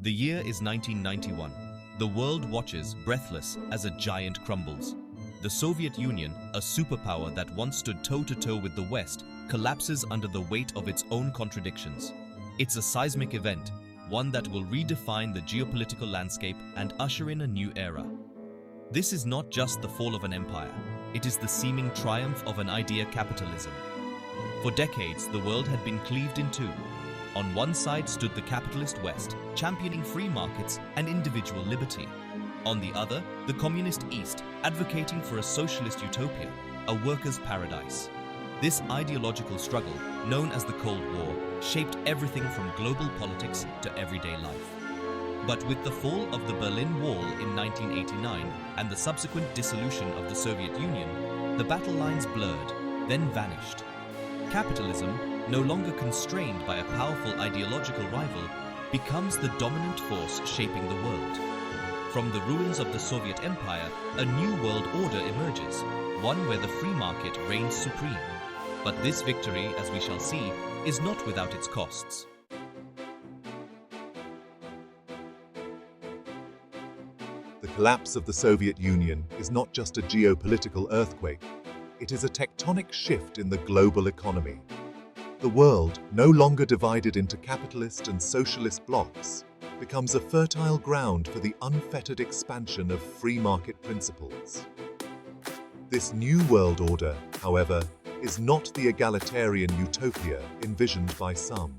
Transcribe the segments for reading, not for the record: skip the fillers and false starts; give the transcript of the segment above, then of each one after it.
The year is 1991. The world watches, breathless, as a giant crumbles. The Soviet Union, a superpower that once stood toe-to-toe with the West, collapses under the weight of its own contradictions. It's a seismic event, one that will redefine the geopolitical landscape and usher in a new era. This is not just the fall of an empire, it is the seeming triumph of an idea: capitalism. For decades, the world had been cleaved in two. On one side stood the capitalist West, championing free markets and individual liberty. On the other, the communist East, advocating for a socialist utopia, a workers' paradise. This ideological struggle, known as the Cold War, shaped everything from global politics to everyday life. But with the fall of the Berlin Wall in 1989 and the subsequent dissolution of the Soviet Union, the battle lines blurred, then vanished. Capitalism, no longer constrained by a powerful ideological rival, becomes the dominant force shaping the world. From the ruins of the Soviet Empire, a new world order emerges, one where the free market reigns supreme. But this victory, as we shall see, is not without its costs. The collapse of the Soviet Union is not just a geopolitical earthquake, it is a tectonic shift in the global economy. The world, no longer divided into capitalist and socialist blocs, becomes a fertile ground for the unfettered expansion of free market principles. This new world order, however, is not the egalitarian utopia envisioned by some.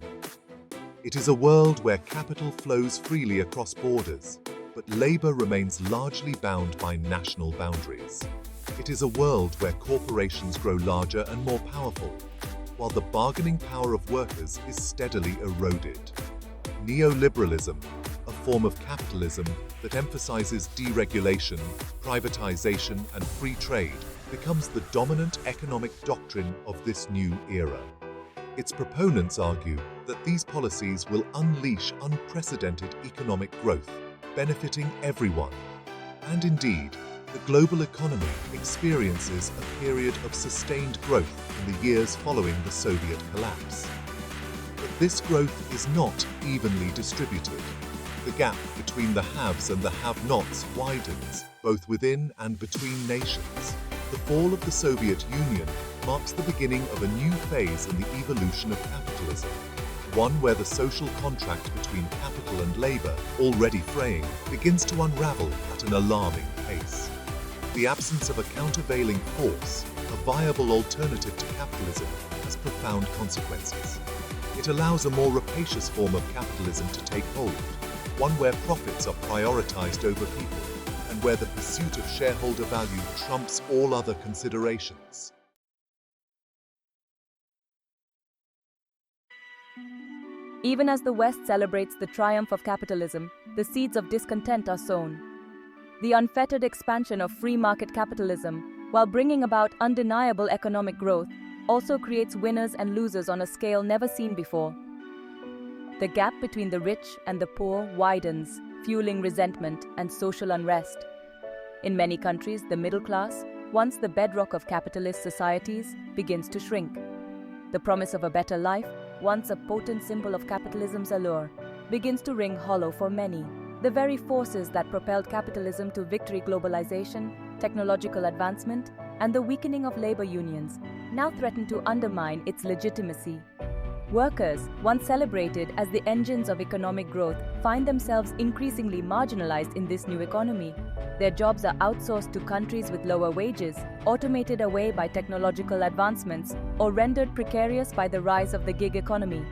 It is a world where capital flows freely across borders, but labor remains largely bound by national boundaries. It is a world where corporations grow larger and more powerful, while the bargaining power of workers is steadily eroded. Neoliberalism, a form of capitalism that emphasizes deregulation, privatization, and free trade, becomes the dominant economic doctrine of this new era. Its proponents argue that these policies will unleash unprecedented economic growth, benefiting everyone. And indeed, the global economy experiences a period of sustained growth in the years following the Soviet collapse. But this growth is not evenly distributed. The gap between the haves and the have-nots widens, both within and between nations. The fall of the Soviet Union marks the beginning of a new phase in the evolution of capitalism, one where the social contract between capital and labor, already fraying, begins to unravel at an alarming pace. The absence of a countervailing force, a viable alternative to capitalism, has profound consequences. It allows a more rapacious form of capitalism to take hold, one where profits are prioritized over people, and where the pursuit of shareholder value trumps all other considerations. Even as the West celebrates the triumph of capitalism, the seeds of discontent are sown. The unfettered expansion of free market capitalism, while bringing about undeniable economic growth, also creates winners and losers on a scale never seen before. The gap between the rich and the poor widens, fueling resentment and social unrest. In many countries, the middle class, once the bedrock of capitalist societies, begins to shrink. The promise of a better life, once a potent symbol of capitalism's allure, begins to ring hollow for many. The very forces that propelled capitalism to victory, globalization, technological advancement, and the weakening of labor unions, now threaten to undermine its legitimacy. Workers, once celebrated as the engines of economic growth, find themselves increasingly marginalized in this new economy. Their jobs are outsourced to countries with lower wages, automated away by technological advancements, or rendered precarious by the rise of the gig economy.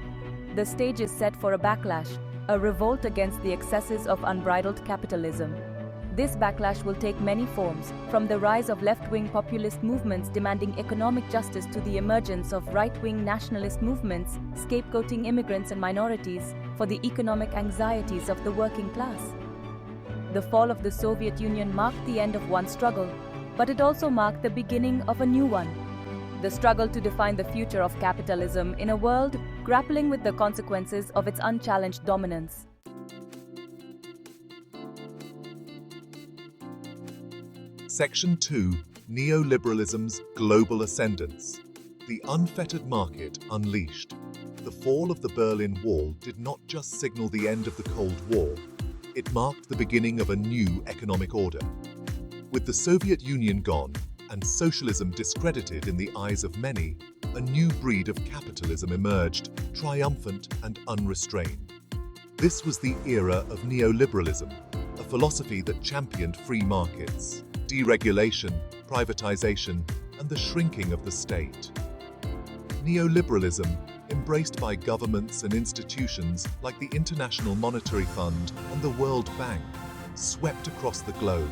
The stage is set for a backlash, a revolt against the excesses of unbridled capitalism. This backlash will take many forms, from the rise of left-wing populist movements demanding economic justice to the emergence of right-wing nationalist movements, scapegoating immigrants and minorities for the economic anxieties of the working class. The fall of the Soviet Union marked the end of one struggle, but it also marked the beginning of a new one. The struggle to define the future of capitalism in a world grappling with the consequences of its unchallenged dominance. Section 2. Neoliberalism's Global Ascendance. The Unfettered Market Unleashed. The the fall of the Berlin Wall did not just signal the end of the Cold War, it marked the beginning of a new economic order. With the Soviet Union gone and socialism discredited in the eyes of many, a new breed of capitalism emerged, triumphant and unrestrained. This was the era of neoliberalism, a philosophy that championed free markets, deregulation, privatization, and the shrinking of the state. Neoliberalism, embraced by governments and institutions like the International Monetary Fund and the World Bank, swept across the globe.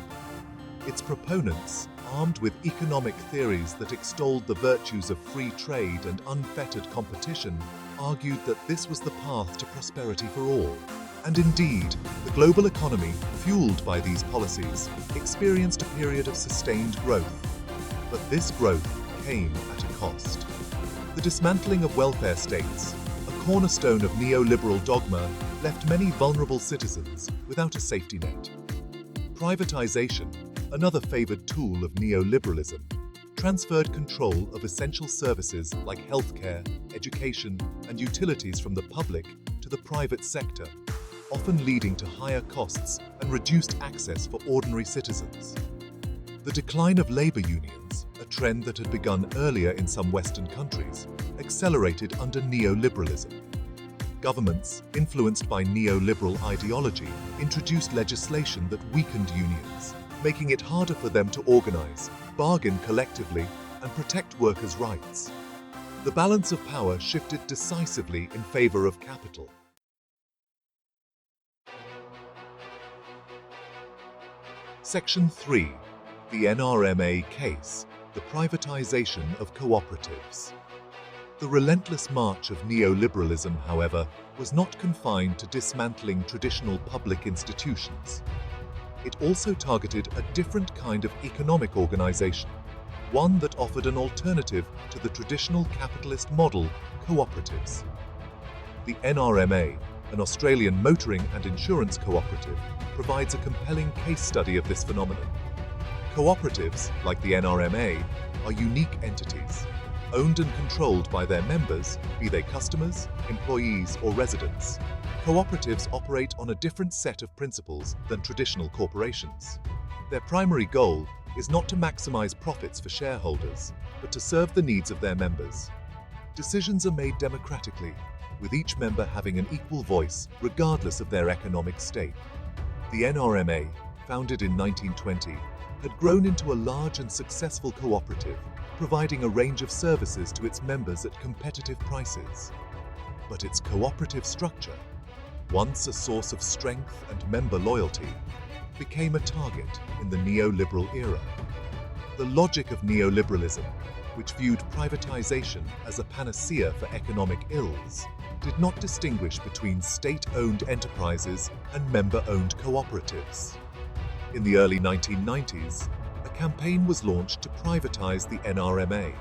Its proponents, armed with economic theories that extolled the virtues of free trade and unfettered competition, argued that this was the path to prosperity for all. And indeed, the global economy, fueled by these policies, experienced a period of sustained growth. But this growth came at a cost. The dismantling of welfare states, a cornerstone of neoliberal dogma, left many vulnerable citizens without a safety net. Privatization, another favored tool of neoliberalism, transferred control of essential services like healthcare, education, and utilities from the public to the private sector, often leading to higher costs and reduced access for ordinary citizens. The decline of labor unions, a trend that had begun earlier in some Western countries, accelerated under neoliberalism. Governments, influenced by neoliberal ideology, introduced legislation that weakened unions, making it harder for them to organize, bargain collectively, and protect workers' rights. The balance of power shifted decisively in favor of capital. Section 3. The NRMA case, the privatization of cooperatives. The relentless march of neoliberalism, however, was not confined to dismantling traditional public institutions. It also targeted a different kind of economic organization, one that offered an alternative to the traditional capitalist model, cooperatives. The NRMA, an Australian motoring and insurance cooperative, provides a compelling case study of this phenomenon. Cooperatives, like the NRMA, are unique entities, owned and controlled by their members, be they customers, employees, or residents. Cooperatives operate on a different set of principles than traditional corporations. Their primary goal is not to maximize profits for shareholders, but to serve the needs of their members. Decisions are made democratically, with each member having an equal voice regardless of their economic stake. The NRMA, founded in 1920, had grown into a large and successful cooperative, providing a range of services to its members at competitive prices. But its cooperative structure, once a source of strength and member loyalty, became a target in the neoliberal era. The logic of neoliberalism, which viewed privatization as a panacea for economic ills, did not distinguish between state-owned enterprises and member-owned cooperatives. In the early 1990s, a campaign was launched to privatize the NRMA.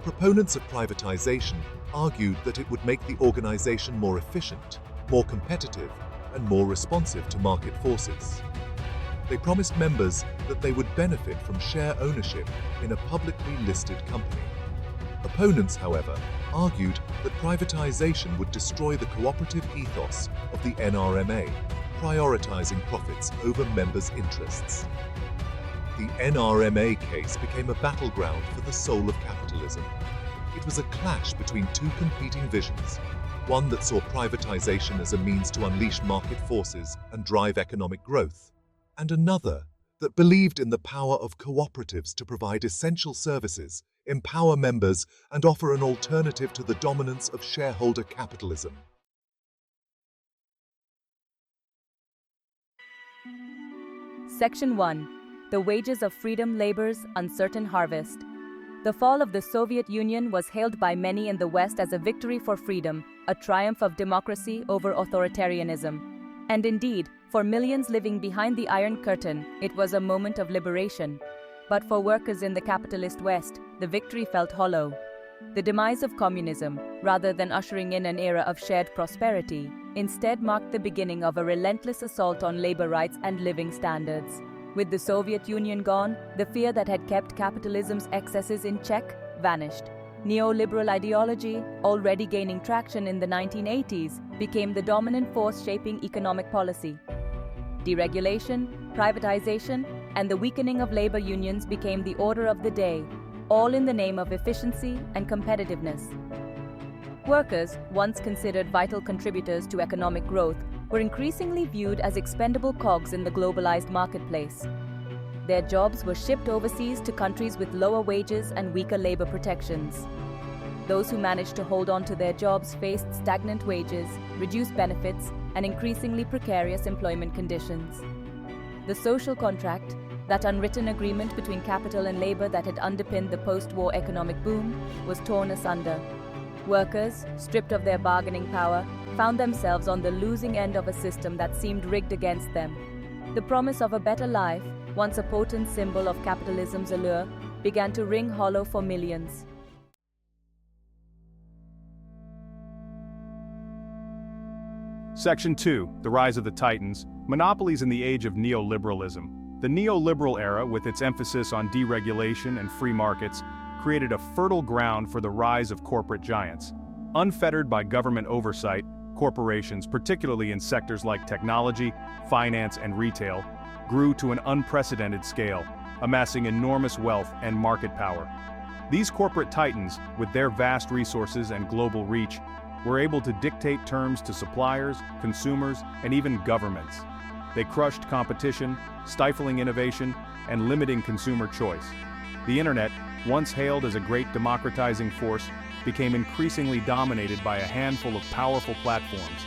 Proponents of privatization argued that it would make the organization more efficient, more competitive, and more responsive to market forces. They promised members that they would benefit from share ownership in a publicly listed company. Opponents, however, argued that privatization would destroy the cooperative ethos of the NRMA, prioritizing profits over members' interests. The NRMA case became a battleground for the soul of capitalism. It was a clash between two competing visions, one that saw privatization as a means to unleash market forces and drive economic growth, and another that believed in the power of cooperatives to provide essential services, empower members, and offer an alternative to the dominance of shareholder capitalism. Section 1. The Wages of Freedom Labor's Uncertain Harvest. The fall of the Soviet Union was hailed by many in the West as a victory for freedom, a triumph of democracy over authoritarianism. And indeed, for millions living behind the Iron Curtain, it was a moment of liberation. But for workers in the capitalist West, the victory felt hollow. The demise of communism, rather than ushering in an era of shared prosperity, instead marked the beginning of a relentless assault on labor rights and living standards. With the Soviet Union gone, the fear that had kept capitalism's excesses in check vanished. Neoliberal ideology, already gaining traction in the 1980s, became the dominant force shaping economic policy. Deregulation, privatization, and the weakening of labor unions became the order of the day, all in the name of efficiency and competitiveness. Workers, once considered vital contributors to economic growth, were increasingly viewed as expendable cogs in the globalized marketplace. Their jobs were shipped overseas to countries with lower wages and weaker labor protections. Those who managed to hold on to their jobs faced stagnant wages, reduced benefits, and increasingly precarious employment conditions. The social contract, that unwritten agreement between capital and labor that had underpinned the post-war economic boom, was torn asunder. Workers, stripped of their bargaining power, found themselves on the losing end of a system that seemed rigged against them. The promise of a better life, once a potent symbol of capitalism's allure, began to ring hollow for millions. Section 2. The Rise of the Titans. Monopolies in the Age of Neoliberalism. The neoliberal era, with its emphasis on deregulation and free markets, created a fertile ground for the rise of corporate giants. Unfettered by government oversight, corporations, particularly in sectors like technology, finance, and retail, grew to an unprecedented scale, amassing enormous wealth and market power. These corporate titans, with their vast resources and global reach, were able to dictate terms to suppliers, consumers, and even governments. They crushed competition, stifling innovation, and limiting consumer choice. The internet, once hailed as a great democratizing force, became increasingly dominated by a handful of powerful platforms.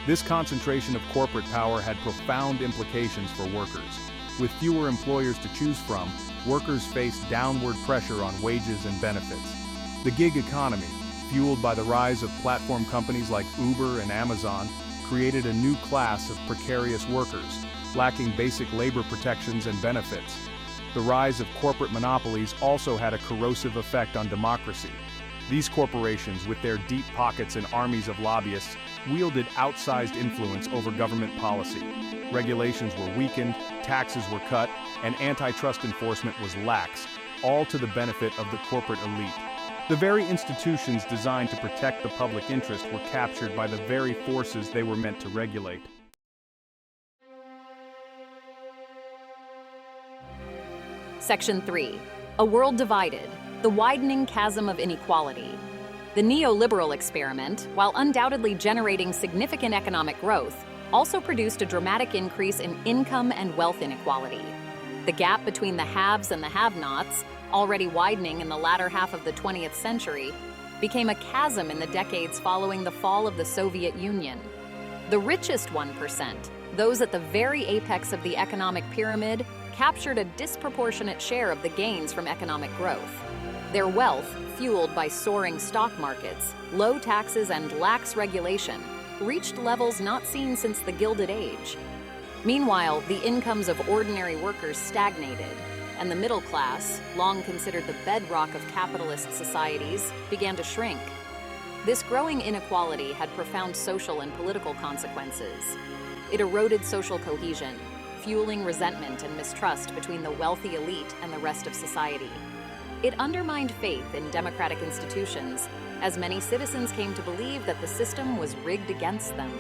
This concentration of corporate power had profound implications for workers. With fewer employers to choose from, workers faced downward pressure on wages and benefits. The gig economy, fueled by the rise of platform companies like Uber and Amazon, created a new class of precarious workers, lacking basic labor protections and benefits. The rise of corporate monopolies also had a corrosive effect on democracy. These corporations, with their deep pockets and armies of lobbyists, wielded outsized influence over government policy. Regulations were weakened, taxes were cut, and antitrust enforcement was lax, all to the benefit of the corporate elite. The very institutions designed to protect the public interest were captured by the very forces they were meant to regulate. Section 3. A World Divided. The Widening Chasm of Inequality. The neoliberal experiment, while undoubtedly generating significant economic growth, also produced a dramatic increase in income and wealth inequality. The gap between the haves and the have-nots, already widening in the latter half of the 20th century, became a chasm in the decades following the fall of the Soviet Union. The richest 1%, those at the very apex of the economic pyramid, captured a disproportionate share of the gains from economic growth. Their wealth, fueled by soaring stock markets, low taxes, and lax regulation, reached levels not seen since the Gilded Age. Meanwhile, the incomes of ordinary workers stagnated, and the middle class, long considered the bedrock of capitalist societies, began to shrink. This growing inequality had profound social and political consequences. It eroded social cohesion, fueling resentment and mistrust between the wealthy elite and the rest of society. It undermined faith in democratic institutions, as many citizens came to believe that the system was rigged against them.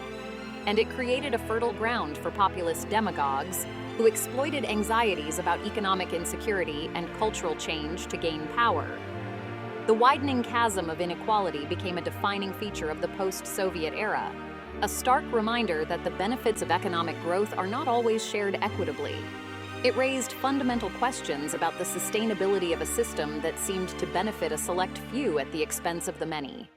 And it created a fertile ground for populist demagogues who exploited anxieties about economic insecurity and cultural change to gain power. The widening chasm of inequality became a defining feature of the post-Soviet era, a stark reminder that the benefits of economic growth are not always shared equitably. It raised fundamental questions about the sustainability of a system that seemed to benefit a select few at the expense of the many.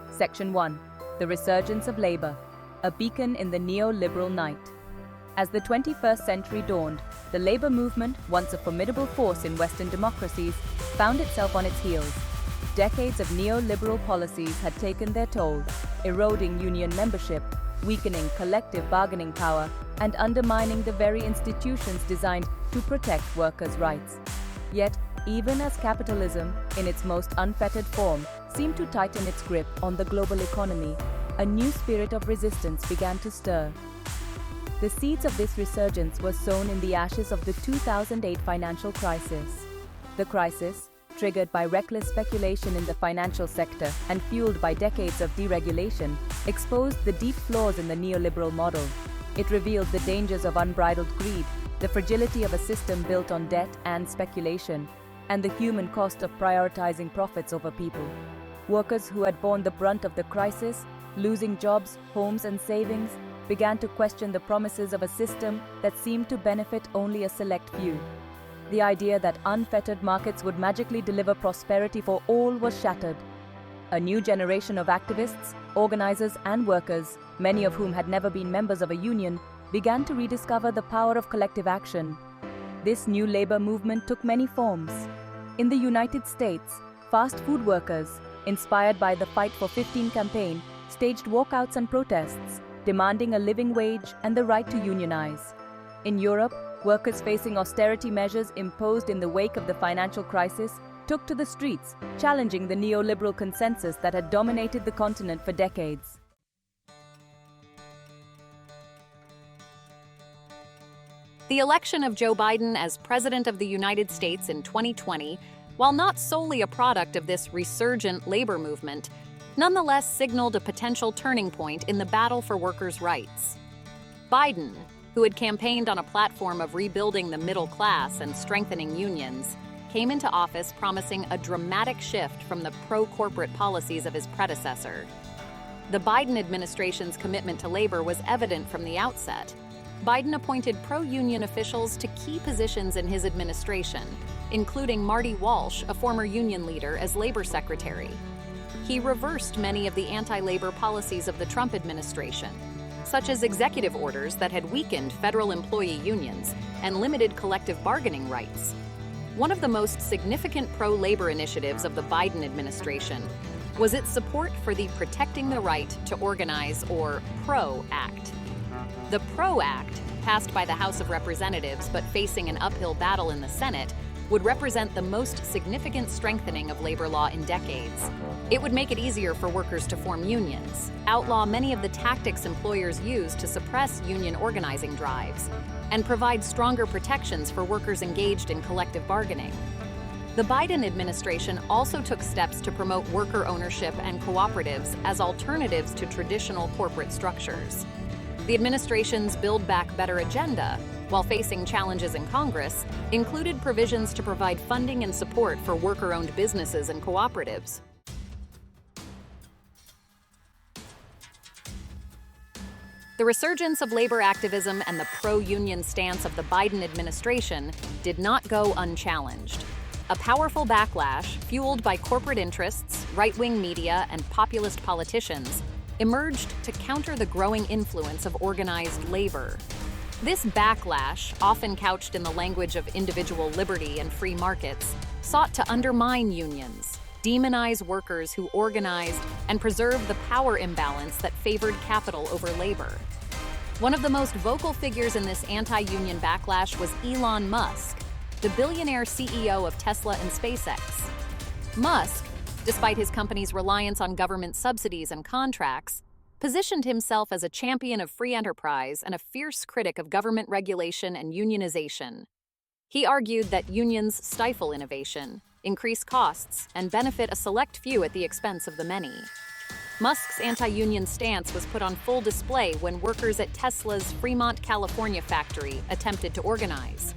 Section 1. The Resurgence of Labor, a beacon in the neoliberal night. As the 21st century dawned, the labor movement, once a formidable force in Western democracies, found itself on its heels. Decades of neoliberal policies had taken their toll, eroding union membership, weakening collective bargaining power, and undermining the very institutions designed to protect workers' rights. Yet, even as capitalism, in its most unfettered form, seemed to tighten its grip on the global economy, a new spirit of resistance began to stir. The seeds of this resurgence were sown in the ashes of the 2008 financial crisis. The crisis, triggered by reckless speculation in the financial sector and fueled by decades of deregulation, exposed the deep flaws in the neoliberal model. It revealed the dangers of unbridled greed, the fragility of a system built on debt and speculation, and the human cost of prioritizing profits over people. Workers who had borne the brunt of the crisis, losing jobs, homes, and savings, began to question the promises of a system that seemed to benefit only a select few. The idea that unfettered markets would magically deliver prosperity for all was shattered. A new generation of activists, organizers, and workers, many of whom had never been members of a union, began to rediscover the power of collective action. This new labor movement took many forms. In the United States, fast food workers, inspired by the Fight for 15 campaign, staged walkouts and protests, demanding a living wage and the right to unionize. In Europe, workers facing austerity measures imposed in the wake of the financial crisis took to the streets, challenging the neoliberal consensus that had dominated the continent for decades. The election of Joe Biden as President of the United States in 2020, while not solely a product of this resurgent labor movement, nonetheless signaled a potential turning point in the battle for workers' rights. Biden, who had campaigned on a platform of rebuilding the middle class and strengthening unions, came into office promising a dramatic shift from the pro-corporate policies of his predecessor. The Biden administration's commitment to labor was evident from the outset. Biden appointed pro-union officials to key positions in his administration, including Marty Walsh, a former union leader, as labor secretary. He reversed many of the anti-labor policies of the Trump administration, such as executive orders that had weakened federal employee unions and limited collective bargaining rights. One of the most significant pro-labor initiatives of the Biden administration was its support for the Protecting the Right to Organize, or PRO Act. The PRO Act, passed by the House of Representatives but facing an uphill battle in the Senate, would represent the most significant strengthening of labor law in decades. It would make it easier for workers to form unions, outlaw many of the tactics employers use to suppress union organizing drives, and provide stronger protections for workers engaged in collective bargaining. The Biden administration also took steps to promote worker ownership and cooperatives as alternatives to traditional corporate structures. The administration's Build Back Better agenda, while facing challenges in Congress, included provisions to provide funding and support for worker-owned businesses and cooperatives. The resurgence of labor activism and the pro-union stance of the Biden administration did not go unchallenged. A powerful backlash, fueled by corporate interests, right-wing media, and populist politicians, emerged to counter the growing influence of organized labor. This backlash, often couched in the language of individual liberty and free markets, sought to undermine unions, demonize workers who organized, and preserve the power imbalance that favored capital over labor. One of the most vocal figures in this anti-union backlash was Elon Musk, the billionaire CEO of Tesla and SpaceX. Musk, despite his company's reliance on government subsidies and contracts, positioned himself as a champion of free enterprise and a fierce critic of government regulation and unionization. He argued that unions stifle innovation, increase costs, and benefit a select few at the expense of the many. Musk's anti-union stance was put on full display when workers at Tesla's Fremont, California factory attempted to organize.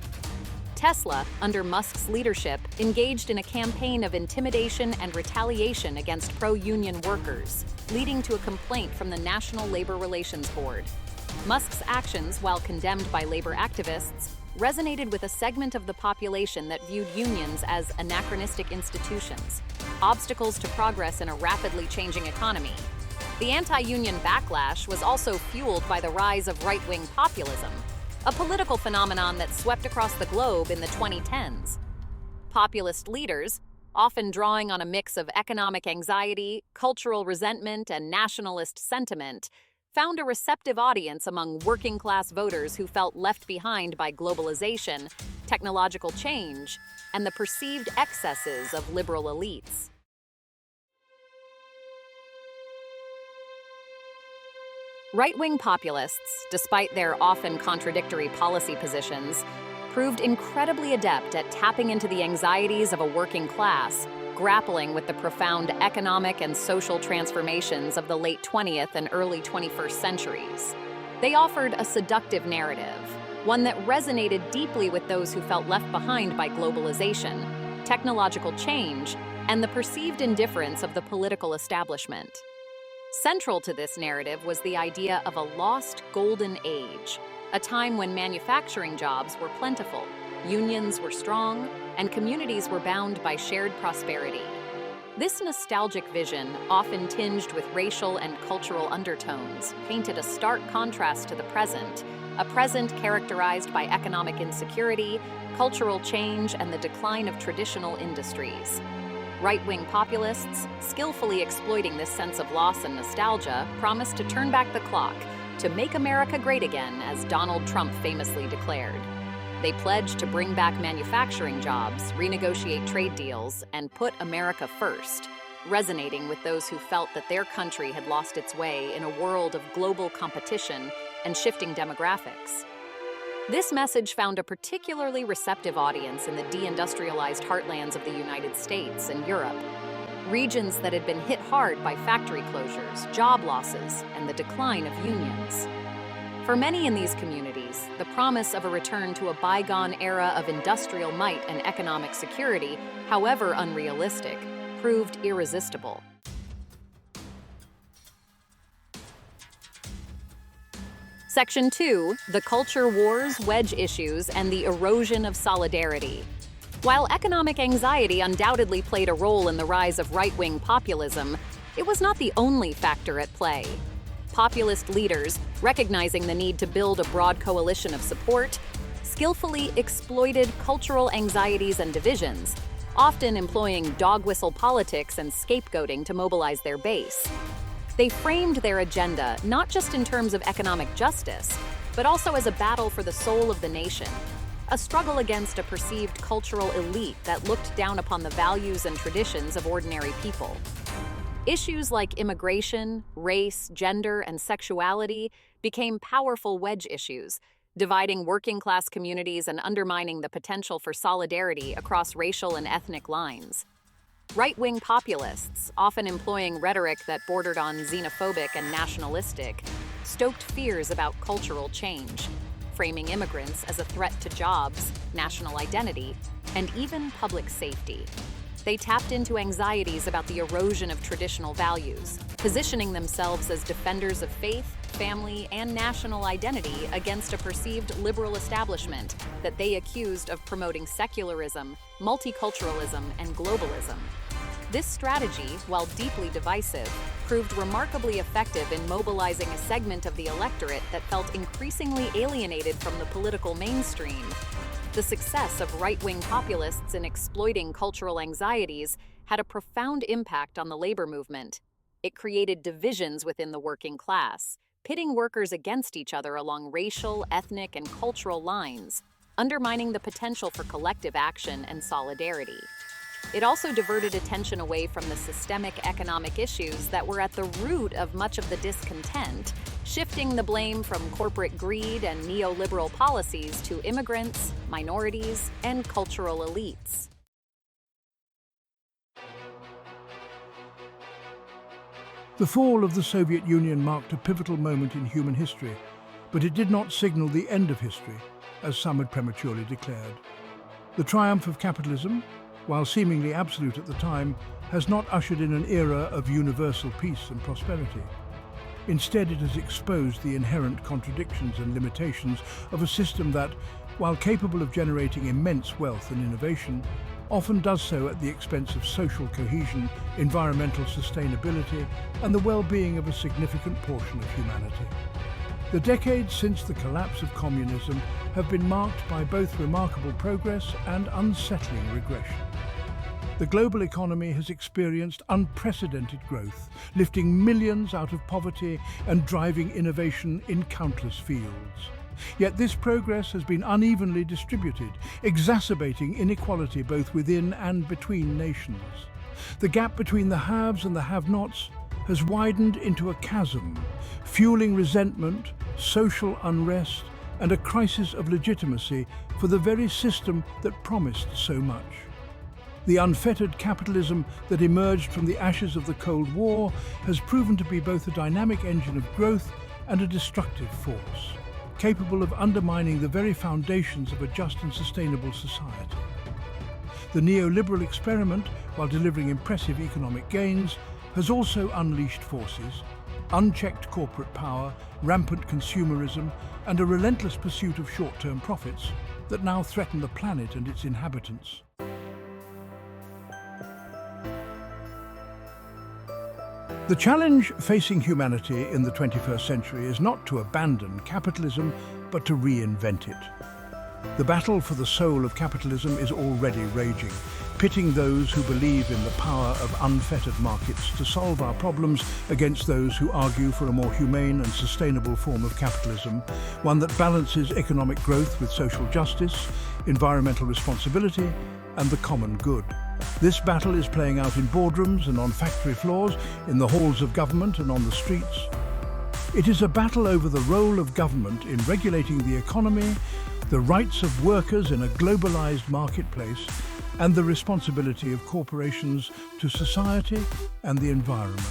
Tesla, under Musk's leadership, engaged in a campaign of intimidation and retaliation against pro-union workers, leading to a complaint from the National Labor Relations Board. Musk's actions, while condemned by labor activists, resonated with a segment of the population that viewed unions as anachronistic institutions, obstacles to progress in a rapidly changing economy. The anti-union backlash was also fueled by the rise of right-wing populism, a political phenomenon that swept across the globe in the 2010s. Populist leaders, often drawing on a mix of economic anxiety, cultural resentment, and nationalist sentiment, found a receptive audience among working-class voters who felt left behind by globalization, technological change, and the perceived excesses of liberal elites. Right-wing populists, despite their often contradictory policy positions, proved incredibly adept at tapping into the anxieties of a working class, grappling with the profound economic and social transformations of the late 20th and early 21st centuries. They offered a seductive narrative, one that resonated deeply with those who felt left behind by globalization, technological change, and the perceived indifference of the political establishment. Central to this narrative was the idea of a lost golden age, a time when manufacturing jobs were plentiful, unions were strong, and communities were bound by shared prosperity. This nostalgic vision, often tinged with racial and cultural undertones, painted a stark contrast to the present, a present characterized by economic insecurity, cultural change, and the decline of traditional industries. Right-wing populists, skillfully exploiting this sense of loss and nostalgia, promised to turn back the clock, to make America great again, as Donald Trump famously declared. They pledged to bring back manufacturing jobs, renegotiate trade deals, and put America first, resonating with those who felt that their country had lost its way in a world of global competition and shifting demographics. This message found a particularly receptive audience in the deindustrialized heartlands of the United States and Europe, regions that had been hit hard by factory closures, job losses, and the decline of unions. For many in these communities, the promise of a return to a bygone era of industrial might and economic security, however unrealistic, proved irresistible. Section 2, the culture wars, wedge issues, and the erosion of solidarity. While economic anxiety undoubtedly played a role in the rise of right-wing populism, it was not the only factor at play. Populist leaders, recognizing the need to build a broad coalition of support, skillfully exploited cultural anxieties and divisions, often employing dog-whistle politics and scapegoating to mobilize their base. They framed their agenda not just in terms of economic justice, but also as a battle for the soul of the nation, a struggle against a perceived cultural elite that looked down upon the values and traditions of ordinary people. Issues like immigration, race, gender, and sexuality became powerful wedge issues, dividing working-class communities and undermining the potential for solidarity across racial and ethnic lines. Right-wing populists, often employing rhetoric that bordered on xenophobic and nationalistic, stoked fears about cultural change, framing immigrants as a threat to jobs, national identity, and even public safety. They tapped into anxieties about the erosion of traditional values, positioning themselves as defenders of faith, family, and national identity against a perceived liberal establishment that they accused of promoting secularism, multiculturalism, and globalism. This strategy, while deeply divisive, proved remarkably effective in mobilizing a segment of the electorate that felt increasingly alienated from the political mainstream. The success of right-wing populists in exploiting cultural anxieties had a profound impact on the labor movement. It created divisions within the working class, pitting workers against each other along racial, ethnic, and cultural lines, undermining the potential for collective action and solidarity. It also diverted attention away from the systemic economic issues that were at the root of much of the discontent, shifting the blame from corporate greed and neoliberal policies to immigrants, minorities, and cultural elites. The fall of the Soviet Union marked a pivotal moment in human history, but it did not signal the end of history, as some had prematurely declared. The triumph of capitalism, while seemingly absolute at the time, has not ushered in an era of universal peace and prosperity. Instead, it has exposed the inherent contradictions and limitations of a system that, while capable of generating immense wealth and innovation, often does so at the expense of social cohesion, environmental sustainability, and the well-being of a significant portion of humanity. The decades since the collapse of communism have been marked by both remarkable progress and unsettling regression. The global economy has experienced unprecedented growth, lifting millions out of poverty and driving innovation in countless fields. Yet this progress has been unevenly distributed, exacerbating inequality both within and between nations. The gap between the haves and the have-nots has widened into a chasm, fueling resentment, social unrest, and a crisis of legitimacy for the very system that promised so much. The unfettered capitalism that emerged from the ashes of the Cold War has proven to be both a dynamic engine of growth and a destructive force, capable of undermining the very foundations of a just and sustainable society. The neoliberal experiment, while delivering impressive economic gains, has also unleashed forces, unchecked corporate power, rampant consumerism, and a relentless pursuit of short-term profits that now threaten the planet and its inhabitants. The challenge facing humanity in the 21st century is not to abandon capitalism, but to reinvent it. The battle for the soul of capitalism is already raging, pitting those who believe in the power of unfettered markets to solve our problems against those who argue for a more humane and sustainable form of capitalism, one that balances economic growth with social justice, environmental responsibility, and the common good. This battle is playing out in boardrooms and on factory floors, in the halls of government and on the streets. It is a battle over the role of government in regulating the economy, the rights of workers in a globalized marketplace, and the responsibility of corporations to society and the environment.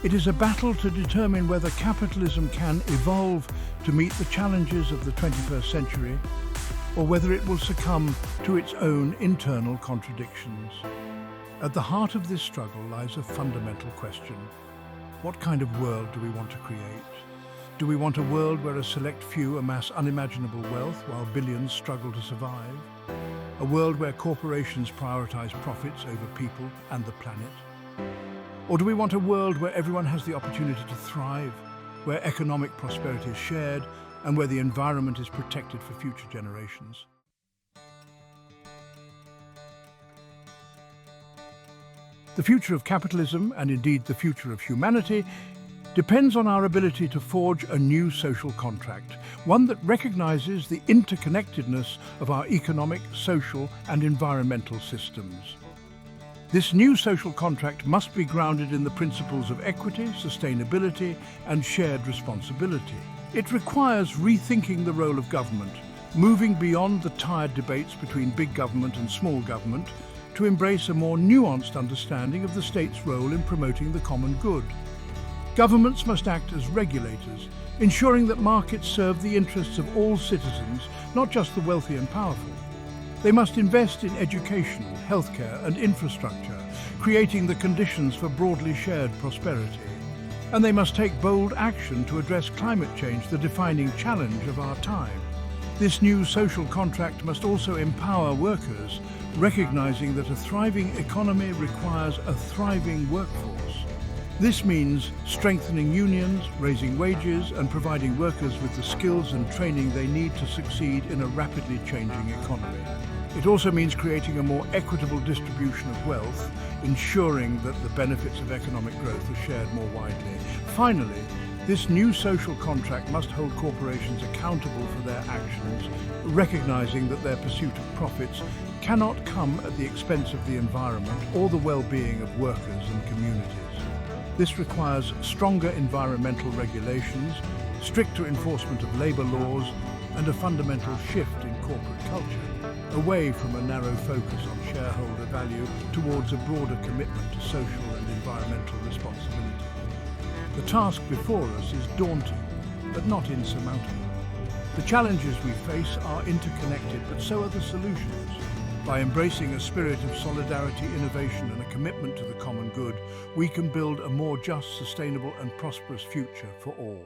It is a battle to determine whether capitalism can evolve to meet the challenges of the 21st century, or whether it will succumb to its own internal contradictions. At the heart of this struggle lies a fundamental question. What kind of world do we want to create? Do we want a world where a select few amass unimaginable wealth while billions struggle to survive? A world where corporations prioritize profits over people and the planet? Or do we want a world where everyone has the opportunity to thrive, where economic prosperity is shared, and where the environment is protected for future generations? The future of capitalism, and indeed the future of humanity, depends on our ability to forge a new social contract, one that recognizes the interconnectedness of our economic, social, and environmental systems. This new social contract must be grounded in the principles of equity, sustainability, and shared responsibility. It requires rethinking the role of government, moving beyond the tired debates between big government and small government to embrace a more nuanced understanding of the state's role in promoting the common good. Governments must act as regulators, ensuring that markets serve the interests of all citizens, not just the wealthy and powerful. They must invest in education, healthcare, and infrastructure, creating the conditions for broadly shared prosperity. And they must take bold action to address climate change, the defining challenge of our time. This new social contract must also empower workers, recognizing that a thriving economy requires a thriving workforce. This means strengthening unions, raising wages, and providing workers with the skills and training they need to succeed in a rapidly changing economy. It also means creating a more equitable distribution of wealth, ensuring that the benefits of economic growth are shared more widely. Finally, this new social contract must hold corporations accountable for their actions, recognizing that their pursuit of profits cannot come at the expense of the environment or the well-being of workers and communities. This requires stronger environmental regulations, stricter enforcement of labor laws, and a fundamental shift in corporate culture, away from a narrow focus on shareholder value towards a broader commitment to social and environmental responsibility. The task before us is daunting, but not insurmountable. The challenges we face are interconnected, but so are the solutions. By embracing a spirit of solidarity, innovation, and a commitment to the common good, we can build a more just, sustainable, and prosperous future for all.